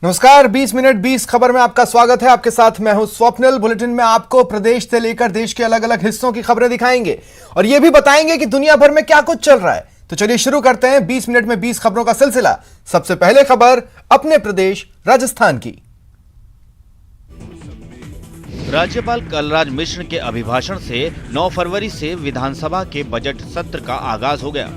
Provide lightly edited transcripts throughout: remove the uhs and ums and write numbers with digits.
नमस्कार, 20 मिनट 20 खबर में आपका स्वागत है। आपके साथ मैं हूं स्वप्निल। बुलेटिन में आपको प्रदेश से लेकर देश के अलग अलग हिस्सों की खबरें दिखाएंगे और यह भी बताएंगे कि दुनिया भर में क्या कुछ चल रहा है। तो चलिए शुरू करते हैं 20 मिनट में 20 खबरों का सिलसिला। सबसे पहले खबर अपने प्रदेश राजस्थान की। राज्यपाल कलराज मिश्र के अभिभाषण से 9 फरवरी से विधानसभा के बजट सत्र का आगाज हो गया।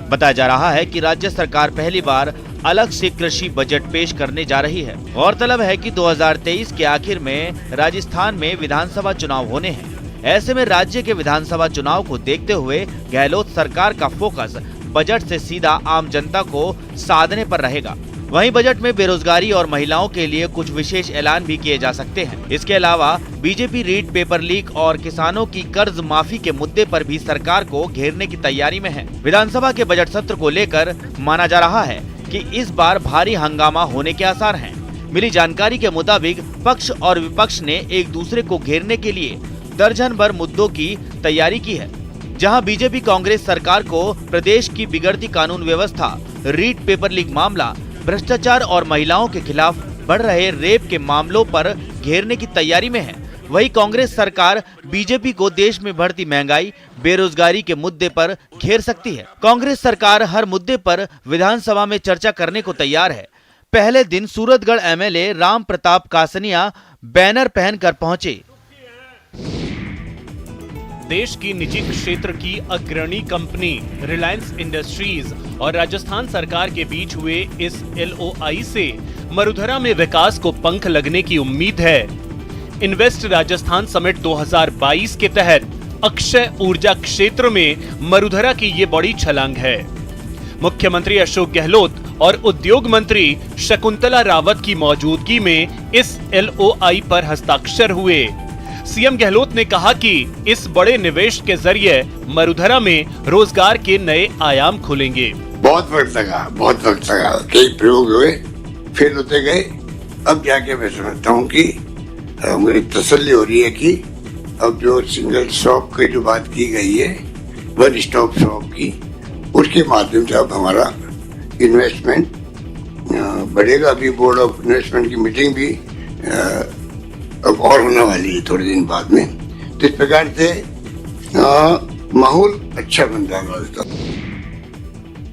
बताया जा रहा है कि राज्य सरकार पहली बार अलग से कृषि बजट पेश करने जा रही है। गौरतलब है कि 2023 के आखिर में राजस्थान में विधानसभा चुनाव होने हैं। ऐसे में राज्य के विधानसभा चुनाव को देखते हुए गहलोत सरकार का फोकस बजट से सीधा आम जनता को साधने पर रहेगा। वहीं बजट में बेरोजगारी और महिलाओं के लिए कुछ विशेष ऐलान भी किए जा सकते हैं। इसके अलावा बीजेपी रीट पेपर लीक और किसानों की कर्ज माफी के मुद्दे पर भी सरकार को घेरने की तैयारी में है। विधानसभा के बजट सत्र को लेकर माना जा रहा है कि इस बार भारी हंगामा होने के आसार हैं। मिली जानकारी के मुताबिक पक्ष और विपक्ष ने एक दूसरे को घेरने के लिए दर्जन भर मुद्दों की तैयारी की है। जहां बीजेपी कांग्रेस सरकार को प्रदेश की बिगड़ती कानून व्यवस्था, रीट पेपर लीक मामला, भ्रष्टाचार और महिलाओं के खिलाफ बढ़ रहे रेप के मामलों पर घेरने की तैयारी में है। वहीं कांग्रेस सरकार बीजेपी को देश में बढ़ती महंगाई, बेरोजगारी के मुद्दे पर घेर सकती है। कांग्रेस सरकार हर मुद्दे पर विधानसभा में चर्चा करने को तैयार है। पहले दिन सूरतगढ़ एमएलए राम प्रताप कासनिया बैनर पहनकर पहुंचे। देश की निजी क्षेत्र की अग्रणी कंपनी रिलायंस इंडस्ट्रीज और राजस्थान सरकार के बीच हुए इस एलओआई से मरुधरा में विकास को पंख लगने की उम्मीद है। इन्वेस्ट राजस्थान समिट 2022 के तहत अक्षय ऊर्जा क्षेत्र में मरुधरा की ये बड़ी छलांग है। मुख्यमंत्री अशोक गहलोत और उद्योग मंत्री शकुंतला रावत की मौजूदगी में इस एलओआई पर हस्ताक्षर हुए। सीएम गहलोत ने कहा कि इस बड़े निवेश के जरिए मरुधरा में रोजगार के नए आयाम खुलेंगे। बहुत वक्त लगा, कई प्रयोग हुए, फेल होते गए। अब जाके मैं समझता हूँ कि मुझे तसल्ली हो रही है कि अब जो सिंगल शॉप की जो बात की गई है, वन स्टॉप शॉप की, उसके माध्यम से अब हमारा इन्वेस्टमेंट बढ़ेगा। अभी बोर्ड ऑफ इन्वेस्टमेंट की मीटिंग भी अब और होने वाली है थोड़े दिन बाद में। तो इस प्रकार से माहौल अच्छा बनता है।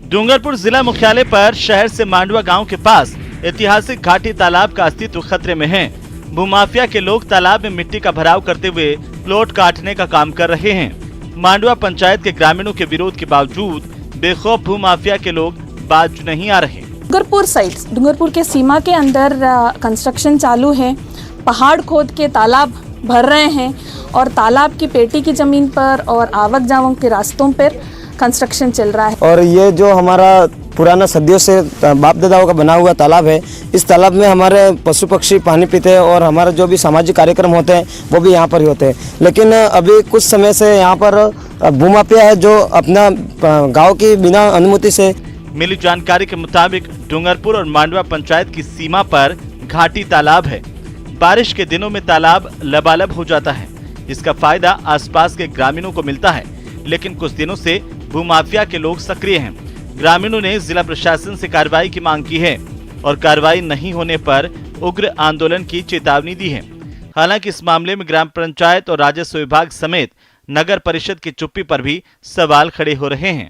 डूंगरपुर जिला मुख्यालय पर शहर से मांडवा गांव के पास ऐतिहासिक घाटी तालाब का अस्तित्व खतरे में है। भूमाफिया के लोग तालाब में मिट्टी का भराव करते हुए प्लॉट काटने का काम कर रहे हैं। मांडवा पंचायत के ग्रामीणों के विरोध के बावजूद बेखौफ भूमाफिया के लोग बाज नहीं आ रहे। डूंगरपुर के सीमा के अंदर कंस्ट्रक्शन चालू है। पहाड़ खोद के तालाब भर रहे हैं और तालाब की पेटी की जमीन पर और आवक जावक के रास्तों पर कंस्ट्रक्शन चल रहा है। और ये जो हमारा पुराना सदियों से बाप दादाओं का बना हुआ तालाब है, इस तालाब में हमारे पशु पक्षी पानी पीते हैं और हमारे जो भी सामाजिक कार्यक्रम होते हैं वो भी यहाँ पर ही होते हैं। लेकिन अभी कुछ समय से यहाँ पर भूमाफिया है जो अपना गाँव की बिना अनुमति से। मिली जानकारी के मुताबिक डूंगरपुर और मांडवा पंचायत की सीमा पर घाटी तालाब है। बारिश के दिनों में तालाब लबालब हो जाता है। इसका फायदा आसपास के ग्रामीणों को मिलता है, लेकिन कुछ दिनों से भूमाफिया के लोग सक्रिय हैं। ग्रामीणों ने जिला प्रशासन से कार्रवाई की मांग की है और कार्रवाई नहीं होने पर उग्र आंदोलन की चेतावनी दी है। हालांकि इस मामले में ग्राम पंचायत और राजस्व विभाग समेत नगर परिषद की चुप्पी पर भी सवाल खड़े हो रहे हैं।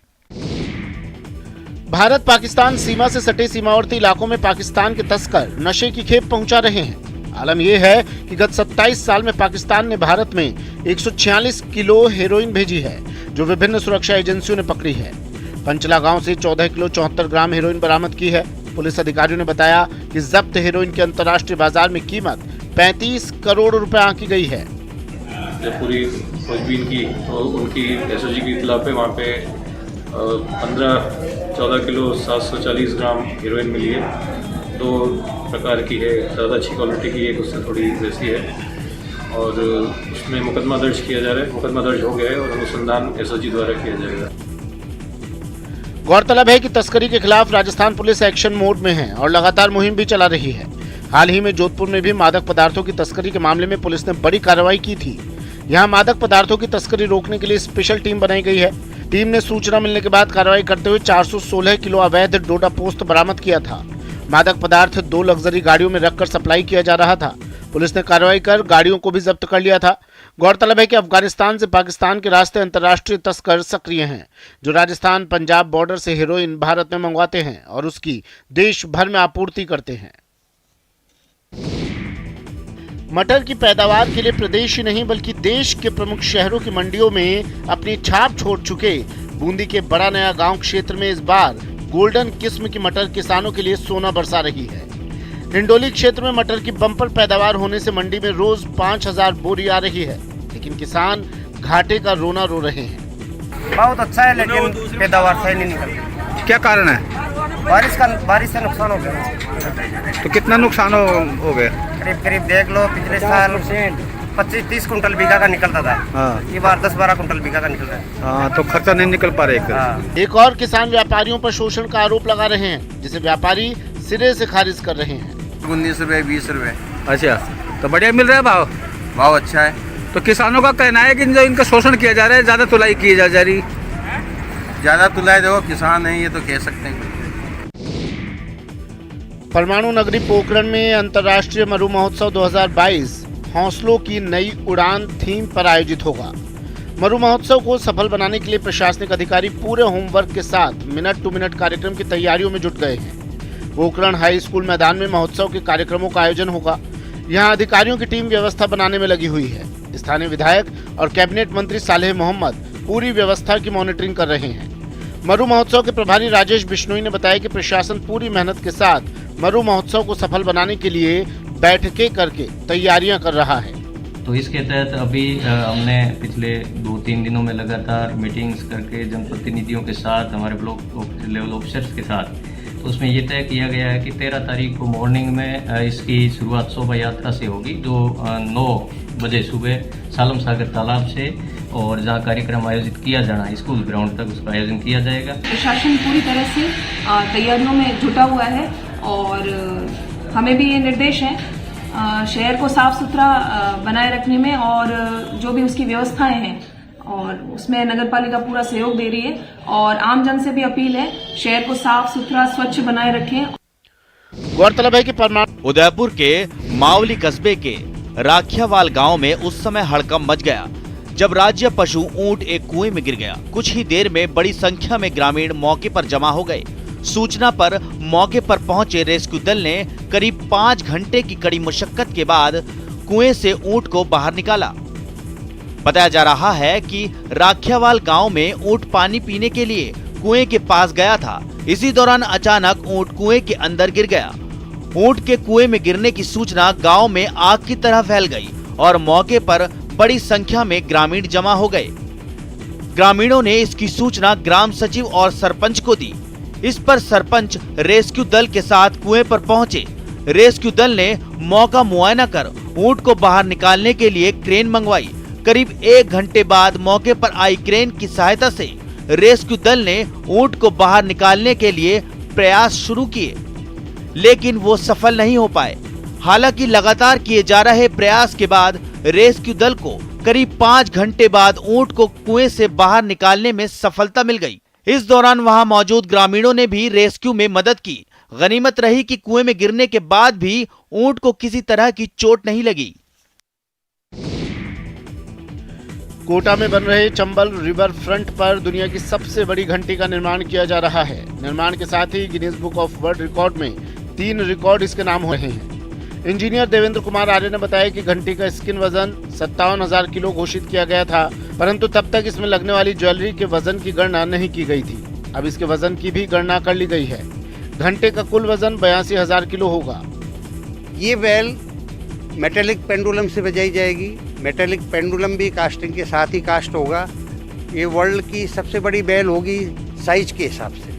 भारत पाकिस्तान सीमा से सटे सीमावर्ती इलाकों में पाकिस्तान के तस्कर नशे की खेप पहुंचा रहे हैं। आलम यह है कि गत 27 साल में पाकिस्तान ने भारत में 146 किलो हेरोइन भेजी है, जो विभिन्न सुरक्षा एजेंसियों ने पकड़ी है। पंचला गांव से 14 किलो 74 ग्राम हेरोइन बरामद की है। पुलिस अधिकारियों ने बताया कि जब्त हेरोइन की अंतर्राष्ट्रीय बाजार में कीमत 35 करोड़ रुपए आंकी गई है। जब पूरी खोजबीन की तो उनकी एसओजी की इत्तला पे वहाँ पे 14 किलो 740 ग्राम हेरोइन मिली है। 2 प्रकार की है, ज़्यादा अच्छी क्वालिटी की, एक उससे थोड़ी वैसी है और उसमें मुकदमा दर्ज किया जा रहा है। मुकदमा दर्ज हो गया है और अनुसंधान एसओजी द्वारा किया जाएगा। गौरतलब है कि तस्करी के खिलाफ राजस्थान पुलिस एक्शन मोड में है और लगातार मुहिम भी चला रही है। हाल ही में जोधपुर में भी मादक पदार्थों की तस्करी के मामले में पुलिस ने बड़ी कार्रवाई की थी। यहाँ मादक पदार्थों की तस्करी रोकने के लिए स्पेशल टीम बनाई गई है। टीम ने सूचना मिलने के बाद कार्रवाई करते हुए 416 किलो अवैध डोडा पोस्त बरामद किया था। मादक पदार्थ 2 लग्जरी गाड़ियों में रखकर सप्लाई किया जा रहा था। पुलिस ने कार्रवाई कर गाड़ियों को भी जब्त कर लिया था। गौरतलब है कि अफगानिस्तान से पाकिस्तान के रास्ते अंतर्राष्ट्रीय तस्कर सक्रिय हैं, जो राजस्थान पंजाब बॉर्डर से हेरोइन भारत में मंगवाते हैं और उसकी देश भर में आपूर्ति करते हैं। मटर की पैदावार के लिए प्रदेश ही नहीं बल्कि देश के प्रमुख शहरों की मंडियों में अपनी छाप छोड़ चुके बूंदी के बड़ा नया गांव क्षेत्र में इस बार गोल्डन किस्म की मटर किसानों के लिए सोना बरसा रही है। हिंडोली क्षेत्र में मटर की बम्पर पैदावार होने से मंडी में रोज 5000 बोरी आ रही है, लेकिन किसान घाटे का रोना रो रहे हैं। बहुत अच्छा है लेकिन पैदावार सही नहीं निकलती। क्या कारण है? बारिश से नुकसान हो गया। तो कितना नुकसान हो गया? करीब देख लो, पिछले साल 25-30 कुंटल बीघा का निकलता था। हाँ। ये बार 10-12 कुंटल बीघा का निकल रहा है। हाँ, तो खर्चा नहीं निकल पा रहा हाँ। एक और किसान व्यापारियों पर शोषण का आरोप लगा रहे हैं, जिसे व्यापारी सिरे से खारिज कर रहे हैं। 19 रुपए 20 रुपए। अच्छा, तो बढ़िया मिल रहा है भाव अच्छा है। तो किसानों का कहना है कि जो इनका शोषण किया जा रहा है, ज्यादा तुलाई की जा रही। ज्यादा तुलाई देखो, किसान है ये तो कह सकते हैं। परमाणु नगरी पोखरण में अंतर्राष्ट्रीय मरु महोत्सव 2022 हौसलों की नई उड़ान थीम पर आयोजित होगा। मरु महोत्सव को सफल बनाने के लिए प्रशासनिक अधिकारी पूरे होमवर्क के साथ मिनट टू मिनट कार्यक्रम की तैयारियों में जुट गए हैं। पोखरण हाई स्कूल मैदान में महोत्सव के कार्यक्रमों का आयोजन होगा। यहां अधिकारियों की टीम व्यवस्था बनाने में लगी हुई है। स्थानीय विधायक और कैबिनेट मंत्री सालेह मोहम्मद पूरी व्यवस्था की मॉनिटरिंग कर रहे हैं। मरु महोत्सव के प्रभारी राजेश बिश्नोई ने बताया कि प्रशासन पूरी मेहनत के साथ मरु महोत्सव को सफल बनाने के लिए बैठकें करके तैयारियां कर रहा है। तो इसके तहत अभी हमने पिछले 2-3 दिनों में लगातार मीटिंग्स करके जनप्रतिनिधियों के साथ, हमारे ब्लॉक लेवल ऑफिसर्स के साथ, तो उसमें ये तय किया गया है कि 13 तारीख को मॉर्निंग में इसकी शुरुआत शोभा यात्रा से होगी, जो 9 बजे सुबह सालम सागर तालाब से, और जहाँ कार्यक्रम आयोजित किया जाना स्कूल ग्राउंड तक उसका आयोजन किया जाएगा। प्रशासन पूरी तरह से तैयारियों में जुटा हुआ है और हमें भी ये निर्देश है शहर को साफ सुथरा बनाए रखने में, और जो भी उसकी व्यवस्थाएं हैं और उसमें नगर पालिका पूरा सहयोग दे रही है, और आम जन से भी अपील है शहर को साफ सुथरा स्वच्छ बनाए रखें। गौरतलब है कि उदयपुर के मावली कस्बे के राखियावाल गांव में उस समय हड़कंप मच गया जब राज्य पशु ऊंट एक कुएं में गिर गया। कुछ ही देर में बड़ी संख्या में ग्रामीण मौके पर जमा हो गए। सूचना पर मौके पर पहुंचे रेस्क्यू दल ने करीब 5 घंटे की कड़ी मशक्कत के बाद कुएं से ऊंट को बाहर निकाला। बताया जा रहा है कि राखियावाल गांव में ऊंट पानी पीने के लिए कुएं के पास गया था। इसी दौरान अचानक ऊंट कुएं के अंदर गिर गया। ऊंट के कुएं में गिरने की सूचना गांव में आग की तरह फैल गई और मौके पर बड़ी संख्या में ग्रामीण जमा हो गए। ग्रामीणों ने इसकी सूचना ग्राम सचिव और सरपंच को दी। इस पर सरपंच रेस्क्यू दल के साथ कुएं पर पहुंचे। रेस्क्यू दल ने मौका मुआयना कर ऊंट को बाहर निकालने के लिए क्रेन मंगवाई। करीब 1 घंटे बाद मौके पर आई क्रेन की सहायता से रेस्क्यू दल ने ऊंट को बाहर निकालने के लिए प्रयास शुरू किए, लेकिन वो सफल नहीं हो पाए। हालांकि लगातार किए जा रहे प्रयास के बाद रेस्क्यू दल को करीब 5 घंटे बाद ऊंट को कुएं से बाहर निकालने में सफलता मिल गई। इस दौरान वहां मौजूद ग्रामीणों ने भी रेस्क्यू में मदद की। गनीमत रही कि कुएं में गिरने के बाद भी ऊंट को किसी तरह की चोट नहीं लगी। कोटा में बन रहे चंबल रिवर फ्रंट पर दुनिया की सबसे बड़ी घंटी का निर्माण किया जा रहा है। निर्माण के साथ ही Guinness book of world record में 3 रिकॉर्ड इसके नाम हो रहे हैं। इंजीनियर देवेंद्र कुमार आर्य ने बताया कि घंटी का स्किन वजन 57,000 किलो घोषित किया गया था, परंतु तब तक इसमें लगने वाली ज्वेलरी के वजन की गणना नहीं की गई थी। अब इसके वजन की भी गणना कर ली गई है। घंटे का कुल वजन 82,000 किलो होगा। ये बेल मेटेलिक पेंडुलम से बजाई जाएगी। मेटेलिक पेंडुलम भी कास्टिंग के साथ ही कास्ट होगा। ये वर्ल्ड की सबसे बड़ी बेल होगी साइज के हिसाब से।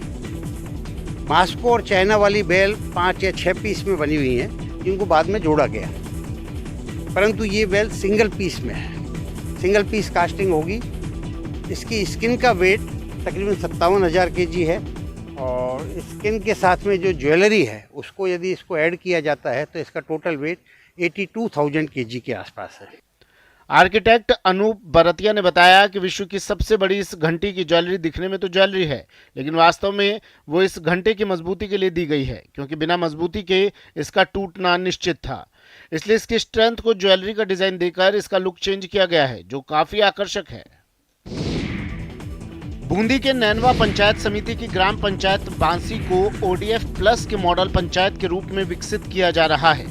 मास्को और चाइना वाली बेल 5 या 6 पीस में बनी हुई हैं, जिनको बाद में जोड़ा गया, परंतु ये बेल सिंगल पीस में है। सिंगल पीस कास्टिंग होगी। इसकी स्किन का वेट तकरीबन 57,000 kg है, और स्किन के साथ में जो ज्वेलरी है उसको यदि इसको ऐड किया जाता है तो इसका टोटल वेट 82,000 kg के आसपास है। आर्किटेक्ट अनूप बरतिया ने बताया कि विश्व की सबसे बड़ी इस घंटी की ज्वेलरी दिखने में तो ज्वेलरी है, लेकिन वास्तव में वो इस घंटे की मजबूती के लिए दी गई है, क्योंकि बिना मजबूती के इसका टूटना निश्चित था। इसलिए इसकी स्ट्रेंथ को ज्वेलरी का डिजाइन देकर इसका लुक चेंज किया गया है, जो काफी आकर्षक है। बूंदी के नैनवा पंचायत समिति की ग्राम पंचायत बांसी को ODF प्लस के मॉडल पंचायत के रूप में विकसित किया जा रहा है।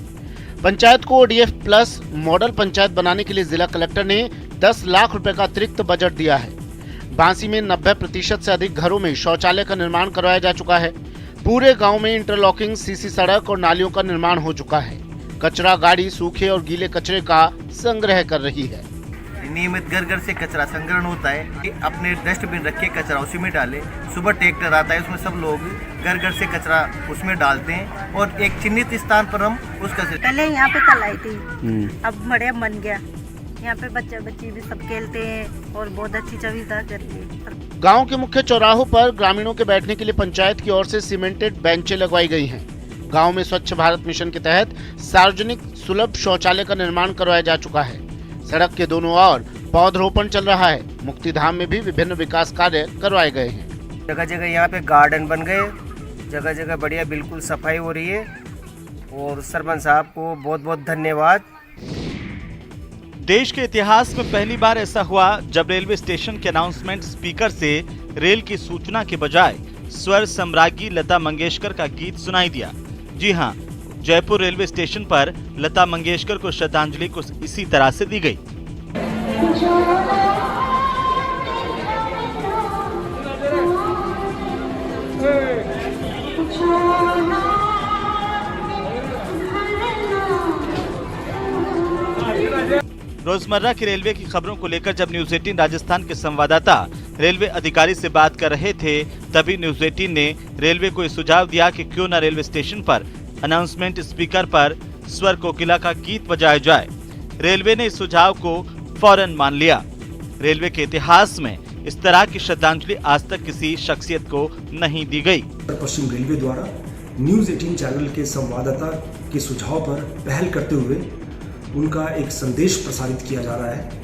पंचायत को ODF प्लस मॉडल पंचायत बनाने के लिए जिला कलेक्टर ने 10 लाख रुपए का अतिरिक्त बजट दिया है। बांसी में 90% से अधिक घरों में शौचालय का निर्माण करवाया जा चुका है। पूरे गांव में इंटरलॉकिंग, सीसी सड़क और नालियों का निर्माण हो चुका है। कचरा गाड़ी सूखे और गीले कचरे का संग्रह कर रही है। नियमित घर घर से कचरा संग्रहण होता है कि अपने डस्टबिन रखे कचरा उसी में डाले। सुबह ट्रैक्टर आता है, उसमें सब लोग घर घर से कचरा उसमें डालते हैं और एक चिन्हित स्थान पर हम उसका पहले यहाँ पे तलाई थी, अब बढ़िया बन गया। यहाँ पे बच्चे बच्ची भी सब खेलते हैं और बहुत अच्छी सुविधा करती है। गाँव के मुख्य चौराहों पर ग्रामीणों के बैठने के लिए पंचायत की ओर से सीमेंटेड बेंचें लगवाई गई हैं। गाँव में स्वच्छ भारत मिशन के तहत सार्वजनिक सुलभ शौचालय का निर्माण करवाया जा चुका है। सड़क के दोनों ओर पौधरोपण चल रहा है। मुक्तिधाम में भी विभिन्न विकास कार्य करवाए गए हैं। जगह जगह यहाँ पे गार्डन बन गए, जगह जगह बढ़िया बिल्कुल सफाई हो रही है और सरपंच साहब को बहुत बहुत धन्यवाद। देश के इतिहास में पहली बार ऐसा हुआ जब रेलवे स्टेशन के अनाउंसमेंट स्पीकर से रेल की सूचना के बजाय स्वर सम्राज्ञी लता मंगेशकर का गीत सुनाई दिया। जी हाँ, जयपुर रेलवे स्टेशन पर लता मंगेशकर को श्रद्धांजलि कुछ इसी तरह से दी गई। रोजमर्रा की रेलवे की खबरों को लेकर जब न्यूज 18 राजस्थान के संवाददाता रेलवे अधिकारी से बात कर रहे थे, तभी न्यूज 18 ने रेलवे को सुझाव दिया कि क्यों न रेलवे स्टेशन पर अनाउंसमेंट स्पीकर पर स्वर कोकिला का गीत बजाया जाए। रेलवे ने इस सुझाव को फौरन मान लिया। रेलवे के इतिहास में इस तरह की श्रद्धांजलि आज तक किसी शख्सियत को नहीं दी गई। पश्चिम रेलवे द्वारा न्यूज 18 चैनल के संवाददाता के सुझाव पर पहल करते हुए उनका एक संदेश प्रसारित किया जा रहा है।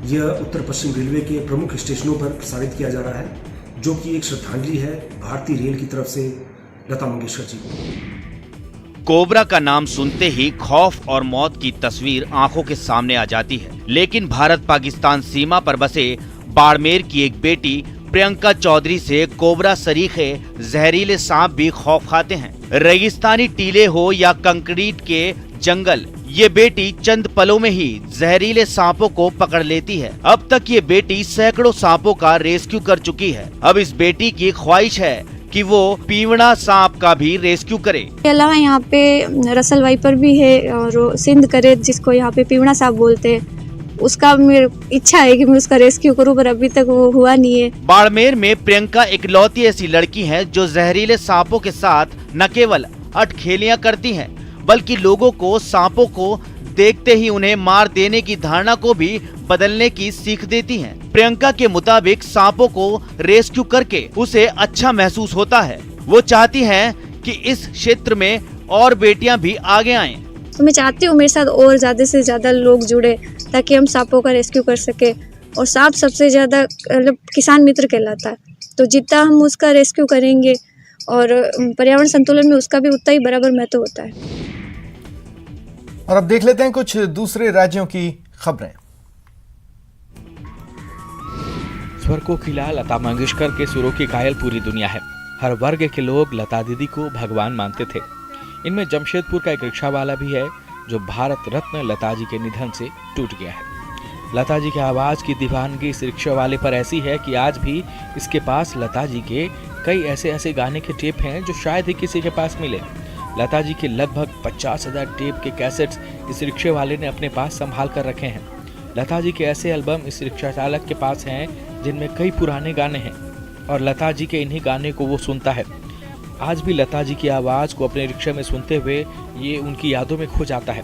यह उत्तर पश्चिम रेलवे के प्रमुख स्टेशनों पर प्रसारित किया जा रहा है, जो कि एक श्रद्धांजलि है भारतीय रेल की तरफ से लता मंगेशकर जी को। कोबरा का नाम सुनते ही खौफ और मौत की तस्वीर आंखों के सामने आ जाती है, लेकिन भारत पाकिस्तान सीमा पर बसे बाड़मेर की एक बेटी प्रियंका चौधरी से कोबरा सरीखे जहरीले सांप भी खौफ खाते हैं। रेगिस्तानी टीले हो या कंक्रीट के जंगल, ये बेटी चंद पलों में ही जहरीले सांपों को पकड़ लेती है। अब तक ये बेटी सैकड़ों सांपों का रेस्क्यू कर चुकी है। अब इस बेटी की ख्वाहिश है कि वो पीवड़ा सांप का भी रेस्क्यू करे। अलावा यहाँ पे रसल वाइपर भी है और सिंध करे, जिसको यहाँ पे पीवड़ा सांप बोलते हैं, उसका मेरी इच्छा है कि मैं उसका रेस्क्यू करूं, पर अभी तक वो हुआ नहीं है। बाड़मेर में प्रियंका इकलौती ऐसी लड़की है जो जहरीले सांपों के साथ न केवल अटखेलियां करती हैं, बल्कि लोगों को सांपों को देखते ही उन्हें मार देने की धारणा को भी बदलने की सीख देती हैं। प्रियंका के मुताबिक सांपों को रेस्क्यू करके उसे अच्छा महसूस होता है। वो चाहती हैं कि इस क्षेत्र में और बेटियां भी आगे आएं। तो मैं चाहती हूँ मेरे साथ और ज्यादा से ज्यादा लोग जुड़े, ताकि हम सांपों का रेस्क्यू कर सके। और सांप सबसे ज्यादा मतलब किसान मित्र कहलाता है, तो जितना हम उसका रेस्क्यू करेंगे और पर्यावरण संतुलन में उसका भी उतना ही बराबर महत्व होता है। और अब देख लेते हैं कुछ दूसरे राज्यों की खबरें। स्वर कोकिला लता मंगेशकर के सुरों की कायल पूरी दुनिया है। हर वर्ग के लोग लता दीदी को भगवान मानते थे। इनमें जमशेदपुर का एक रिक्शा वाला भी है जो भारत रत्न लता जी के निधन से टूट गया है। लता जी की आवाज की दीवानगी इस रिक्शा वाले पर ऐसी है कि आज भी इसके पास लता जी के कई ऐसे गाने के टेप हैं जो शायद ही किसी के पास मिले। लता जी के लगभग 50,000 टेप के कैसेट्स इस रिक्शे वाले ने अपने पास संभाल कर रखे हैं। लता जी के ऐसे एल्बम इस रिक्शा चालक के पास हैं जिनमें कई पुराने गाने हैं और लता जी के इन्हीं गाने को वो सुनता है। आज भी लता जी की आवाज़ को अपने रिक्शे में सुनते हुए ये उनकी यादों में खो जाता है।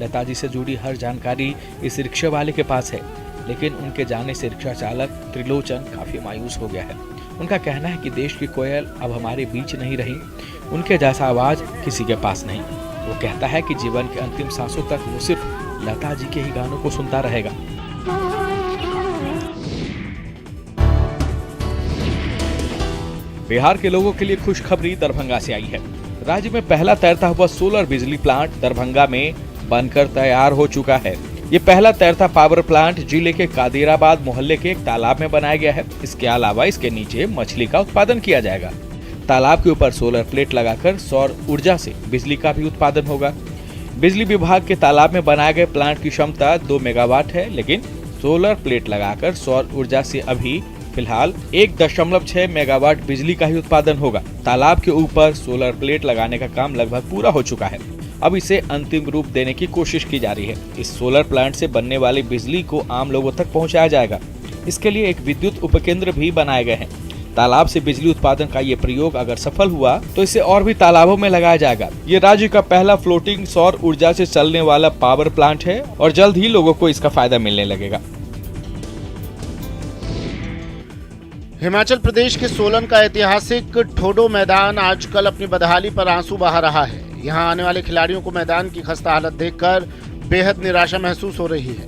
लता जी से जुड़ी हर जानकारी इस रिक्शे वाले के पास है, लेकिन उनके जाने से रिक्शा चालक त्रिलोचन काफ़ी मायूस हो गया है। उनका कहना है कि देश की कोयल अब हमारे बीच नहीं रही, उनके जैसा आवाज़ किसी के पास नहीं। वो कहता है कि जीवन के अंतिम सांसों तक वो सिर्फ लता जी के ही गानों को सुनता रहेगा। बिहार के लोगों के लिए खुशखबरी दरभंगा से आई है। राज्य में पहला तैरता हुआ सोलर बिजली प्लांट दरभंगा में बनकर तैयार हो चुका है। ये पहला तैरता पावर प्लांट जिले के कादिराबाद मोहल्ले के एक तालाब में बनाया गया है। इसके अलावा इसके नीचे मछली का उत्पादन किया जाएगा। तालाब के ऊपर सोलर प्लेट लगाकर सौर ऊर्जा से बिजली का भी उत्पादन होगा। बिजली विभाग के तालाब में बनाए गए प्लांट की क्षमता 2 मेगावाट है, लेकिन सोलर प्लेट लगाकर सौर ऊर्जा से अभी फिलहाल 1.6 मेगावाट बिजली का ही उत्पादन होगा। तालाब के ऊपर सोलर प्लेट लगाने का काम लगभग पूरा हो चुका है। अब इसे अंतिम रूप देने की कोशिश की जा रही है। इस सोलर प्लांट से बनने वाली बिजली को आम लोगों तक पहुंचाया जाएगा। इसके लिए एक विद्युत उपकेंद्र भी बनाए गए हैं। तालाब से बिजली उत्पादन का ये प्रयोग अगर सफल हुआ तो इसे और भी तालाबों में लगाया जाएगा। ये राज्य का पहला फ्लोटिंग सौर ऊर्जा से चलने वाला पावर प्लांट है और जल्द ही लोगों को इसका फायदा मिलने लगेगा। हिमाचल प्रदेश के सोलन का ऐतिहासिक ठोडो मैदान आजकल अपनी बदहाली पर आंसू बहा रहा है। यहां आने वाले खिलाड़ियों को मैदान की खस्ता हालत देखकर बेहद निराशा महसूस हो रही है,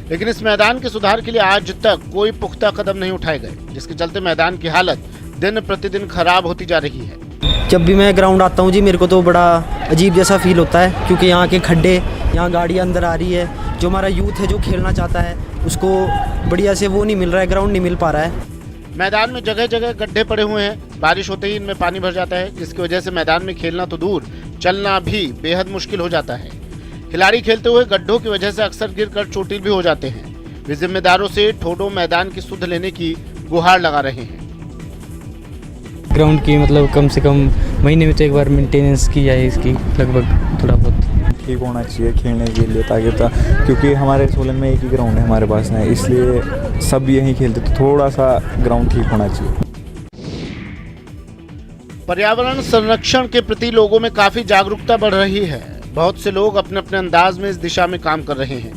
लेकिन इस मैदान के सुधार के लिए आज तक कोई पुख्ता कदम नहीं उठाए गए, जिसके चलते मैदान की हालत दिन प्रतिदिन खराब होती जा रही है। जब भी मैं ग्राउंड आता हूँ जी, मेरे को तो बड़ा अजीब जैसा फील होता है, क्योंकि यहाँ के खड्डे, यहाँ गाड़ियाँ अंदर आ रही है। जो हमारा यूथ है जो खेलना चाहता है उसको बढ़िया से वो नहीं मिल रहा है, ग्राउंड नहीं मिल पा रहा है। मैदान में जगह जगह गड्ढे पड़े हुए हैं। बारिश होते ही इनमें पानी भर जाता है, जिसकी वजह से मैदान में खेलना तो दूर, चलना भी बेहद मुश्किल हो जाता है। खिलाड़ी खेलते हुए गड्ढों की वजह से अक्सर गिरकर चोटिल भी हो जाते हैं। वे जिम्मेदारों से ठोडो मैदान की सुध लेने की गुहार लगा रहे हैं। ग्राउंड की मतलब कम से कम महीने में तो एक बार मेंटेनेंस की जाए, इसकी लगभग थोड़ा बहुत ठीक होना चाहिए खेलने के लिए, ताकि क्योंकि हमारे सोलन में एक ही ग्राउंड है हमारे पास में, इसलिए सब यहीं खेलते, तो थोड़ा सा ग्राउंड ठीक होना चाहिए। पर्यावरण संरक्षण के प्रति लोगों में काफी जागरूकता बढ़ रही है। बहुत से लोग अपने अपने अंदाज में इस दिशा में काम कर रहे हैं।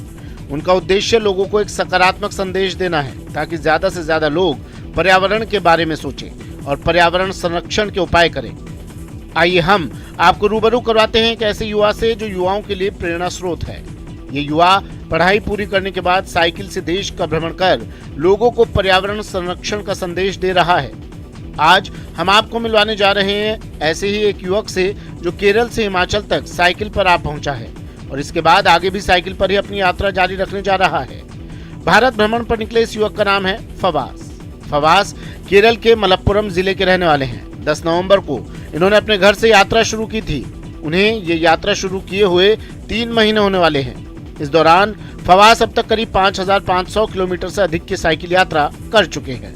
उनका उद्देश्य लोगों को एक सकारात्मक संदेश देना है, ताकि ज्यादा से ज्यादा लोग पर्यावरण के बारे में सोचें और पर्यावरण संरक्षण के उपाय करें। आइए हम आपको रूबरू करवाते हैं एक ऐसे युवा से जो युवाओं के लिए प्रेरणा स्रोत है। ये युवा पढ़ाई पूरी करने के बाद साइकिल से देश का भ्रमण कर लोगों को पर्यावरण संरक्षण का संदेश दे रहा है। आज हम आपको मिलवाने जा रहे हैं ऐसे ही एक युवक से जो केरल से हिमाचल तक साइकिल पर आ पहुंचा है और इसके बाद आगे भी साइकिल पर ही अपनी यात्रा जारी रखने जा रहा है। भारत भ्रमण पर निकले इस युवक का नाम है फवास। फवास केरल के मलप्पुरम जिले के रहने वाले हैं। 10 नवंबर को इन्होंने अपने घर से यात्रा शुरू की थी। उन्हें ये यात्रा शुरू किए हुए 3 महीने होने वाले हैं। इस दौरान फवास अब तक करीब 5,500 किलोमीटर से अधिक की साइकिल यात्रा कर चुके हैं।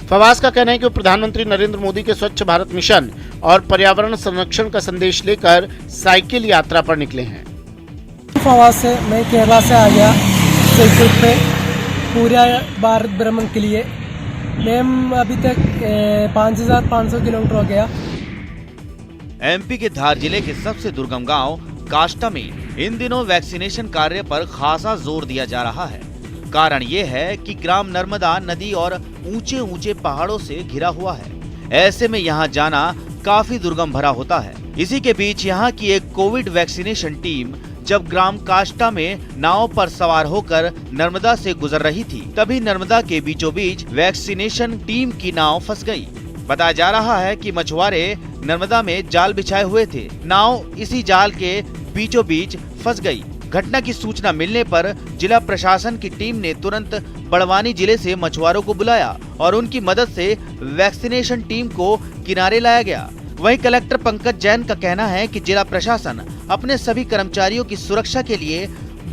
फवास का कहना है कि वो प्रधानमंत्री नरेंद्र मोदी के स्वच्छ भारत मिशन और पर्यावरण संरक्षण का संदेश लेकर साइकिल यात्रा पर निकले हैं। फवास से मैं केरला से आ गया साइकिल पे पूरा भारत भ्रमण के लिए। मैं अभी तक 5,500 किलोमीटर हो गया। एमपी के धार जिले के सबसे दुर्गम गांव काष्टा में इन दिनों वैक्सीनेशन कार्य पर खासा जोर दिया जा रहा है। कारण ये है कि ग्राम नर्मदा नदी और ऊंचे ऊंचे पहाड़ों से घिरा हुआ है। ऐसे में यहाँ जाना काफी दुर्गम भरा होता है। इसी के बीच यहाँ की एक कोविड वैक्सीनेशन टीम जब ग्राम काष्टा में नाव पर सवार होकर नर्मदा से गुजर रही थी, तभी नर्मदा के बीचों बीच वैक्सीनेशन टीम की नाव फंस गई। बताया जा रहा है कि मछुआरे नर्मदा में जाल बिछाए हुए थे। नाव इसी जाल के बीचों बीच फंस गई। घटना की सूचना मिलने पर जिला प्रशासन की टीम ने तुरंत बड़वानी जिले से मछुआरों को बुलाया और उनकी मदद से वैक्सीनेशन टीम को किनारे लाया गया। वहीं कलेक्टर पंकज जैन का कहना है कि जिला प्रशासन अपने सभी कर्मचारियों की सुरक्षा के लिए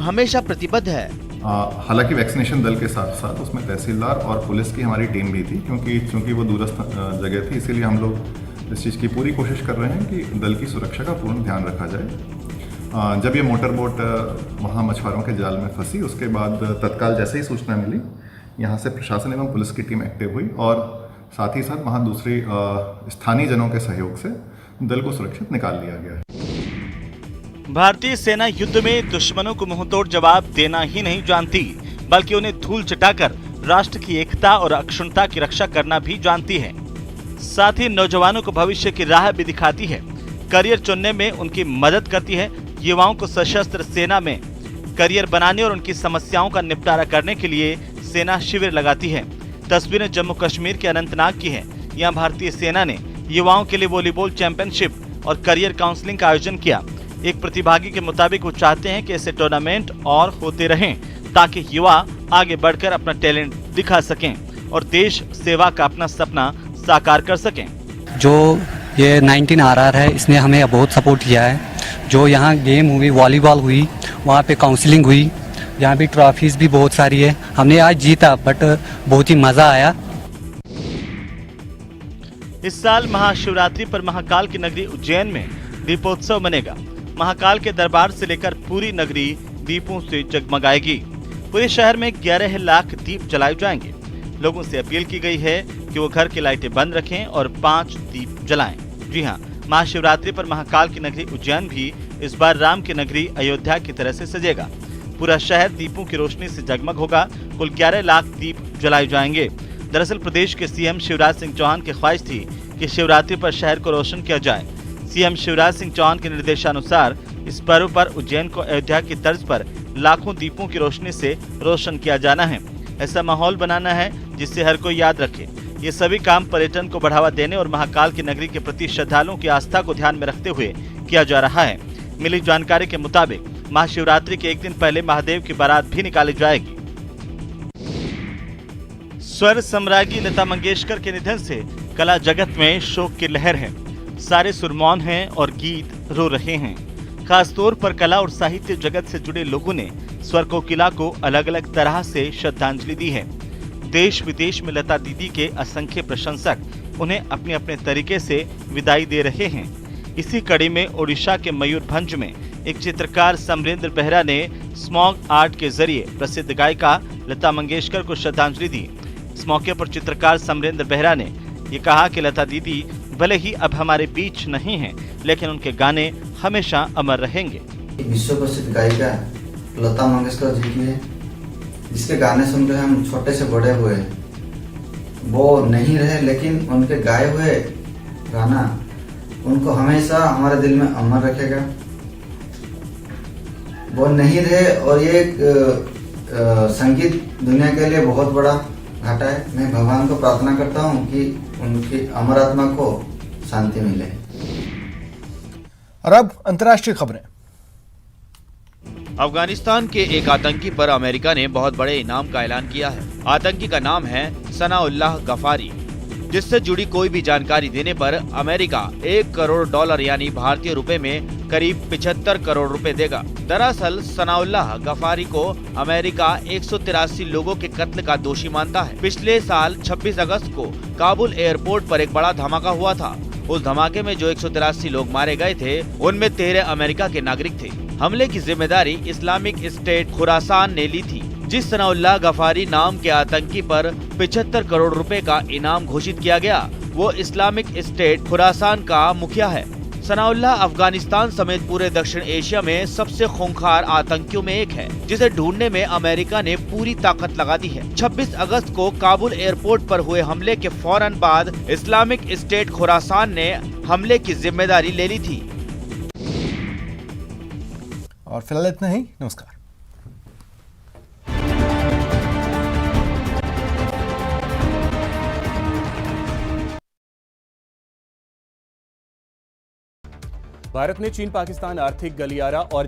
हमेशा प्रतिबद्ध है। हालांकि वैक्सीनेशन दल के साथ साथ उसमें तहसीलदार और पुलिस की हमारी टीम भी थी, क्योंकि वो दूरस्थ जगह थी, इसीलिए हम लोग इस चीज़ की पूरी कोशिश कर रहे हैं कि दल की सुरक्षा का पूर्ण ध्यान रखा जाए। जब ये मोटर बोट वहाँ मछुआरों के जाल में फंसी, उसके बाद तत्काल जैसे ही सूचना मिली, यहाँ से प्रशासन एवं पुलिस की टीम एक्टिव हुई और साथ ही साथ वहाँ दूसरी स्थानीय जनों के सहयोग से दल को सुरक्षित निकाल लिया गया। भारतीय सेना युद्ध में दुश्मनों को मुंहतोड़ जवाब देना ही नहीं जानती, बल्कि उन्हें धूल चटाकर राष्ट्र की एकता और अखंडता की रक्षा करना भी जानती है। साथ ही नौजवानों को भविष्य की राह भी दिखाती है। करियर चुनने में उनकी मदद करती है। युवाओं को सशस्त्र सेना में करियर बनाने और उनकी समस्याओं का निपटारा करने के लिए सेना शिविर लगाती है। तस्वीरें जम्मू कश्मीर के अनंतनाग की है। यहाँ भारतीय सेना ने युवाओं के लिए वॉलीबॉल चैंपियनशिप और करियर काउंसलिंग का आयोजन किया। एक प्रतिभागी के मुताबिक वो चाहते हैं कि ऐसे टूर्नामेंट और होते रहें ताकि युवा आगे बढ़कर अपना टैलेंट दिखा सकें और देश सेवा का अपना सपना साकार कर सकें। जो ये 19 RR है, इसने हमें बहुत सपोर्ट किया है। जो यहाँ गेम हुई, वॉलीबॉल हुई, वहाँ पे काउंसलिंग हुई, यहाँ भी ट्रॉफीज भी बहुत सारी है। हमने आज जीता बट बहुत ही मज़ा आया। इस साल महाशिवरात्रि पर महाकाल की नगरी उज्जैन में दीपोत्सव मनेगा। महाकाल के दरबार से लेकर पूरी नगरी दीपों से जगमगाएगी। पूरे शहर में 11 लाख दीप जलाए जाएंगे। लोगों से अपील की गई है कि वो घर की लाइटें बंद रखें और 5 दीप जलाएं। जी हां, महाशिवरात्रि पर महाकाल की नगरी उज्जैन भी इस बार राम की नगरी अयोध्या की तरह से सजेगा। पूरा शहर दीपों की रोशनी से जगमग होगा। कुल 11 लाख दीप जलाए जाएंगे। दरअसल प्रदेश के सीएम शिवराज सिंह चौहान की ख्वाहिश थी कि शिवरात्रि पर शहर को रोशन किया जाए। सीएम शिवराज सिंह चौहान के निर्देशानुसार इस पर्व पर उज्जैन को अयोध्या की तर्ज पर लाखों दीपों की रोशनी से रोशन किया जाना है। ऐसा माहौल बनाना है जिससे हर कोई याद रखे। ये सभी काम पर्यटन को बढ़ावा देने और महाकाल की नगरी के प्रति श्रद्धालुओं की आस्था को ध्यान में रखते हुए किया जा रहा है। मिली जानकारी के मुताबिक महाशिवरात्रि के एक दिन पहले महादेव की बारात भी निकाली जाएगी। स्वर सम्राज्ञी लता मंगेशकर के निधन से कला जगत में शोक की लहर है। सारे सुरमौन हैं और गीत रो रहे हैं। खासतौर पर कला और साहित्य जगत से जुड़े लोगों ने स्वर कोकिला को अलग अलग तरह से श्रद्धांजलि दी है। देश विदेश में लता दीदी के असंख्य प्रशंसक उन्हें अपने अपने तरीके से विदाई दे रहे हैं। इसी कड़ी में ओडिशा के मयूरभंज में एक चित्रकार समरेंद्र बेहरा ने स्मॉग आर्ट के जरिए प्रसिद्ध गायिका लता मंगेशकर को श्रद्धांजलि दी। इस मौके पर चित्रकार समरेंद्र बेहरा ने ये कहा कि लता दीदी भले ही अब हमारे बीच नहीं हैं, लेकिन उनके गाने हमेशा अमर रहेंगे। विश्व प्रसिद्ध गायिका लता मंगेशकर जी की है, जिसके गाने सुनकर हम छोटे से बड़े हुए। वो नहीं रहे लेकिन उनके गाए हुए गाना उनको हमेशा हमारे दिल में अमर रखेगा। वो नहीं रहे और ये संगीत दुनिया के लिए बहुत बड़ा घाटा है। मैं भगवान को प्रार्थना करता हूँ कि उनकी अमर आत्मा को शांति मिले। और अब अंतर्राष्ट्रीय खबरें। अफगानिस्तान के एक आतंकी पर अमेरिका ने बहुत बड़े इनाम का ऐलान किया है। आतंकी का नाम है सनाउल्लाह गफारी, जिससे जुड़ी कोई भी जानकारी देने पर अमेरिका $1 करोड़ यानी भारतीय रुपए में करीब 75 करोड़ रुपए देगा। दरअसल सनाउल्लाह गफारी को अमेरिका 183 लोगों के कत्ल का दोषी मानता है। पिछले साल 26 अगस्त को काबुल एयरपोर्ट पर एक बड़ा धमाका हुआ था। उस धमाके में जो 183 लोग मारे गए थे, उनमें 13 अमेरिका के नागरिक थे। हमले की जिम्मेदारी इस्लामिक स्टेट खुरासान ने ली थी। जिस सनाउल्लाह गफारी नाम के आतंकी पर 75 करोड़ रुपए का इनाम घोषित किया गया, वो इस्लामिक स्टेट खुरासान का मुखिया है। सनाउल्लाह अफगानिस्तान समेत पूरे दक्षिण एशिया में सबसे खूंखार आतंकियों में एक है, जिसे ढूंढने में अमेरिका ने पूरी ताकत लगा दी है। 26 अगस्त को काबुल एयरपोर्ट पर हुए हमले के फौरन बाद इस्लामिक स्टेट खुरासान ने हमले की जिम्मेदारी ले ली थी। और फिलहाल इतना ही। नमस्कार। भारत ने चीन पाकिस्तान आर्थिक गलियारा और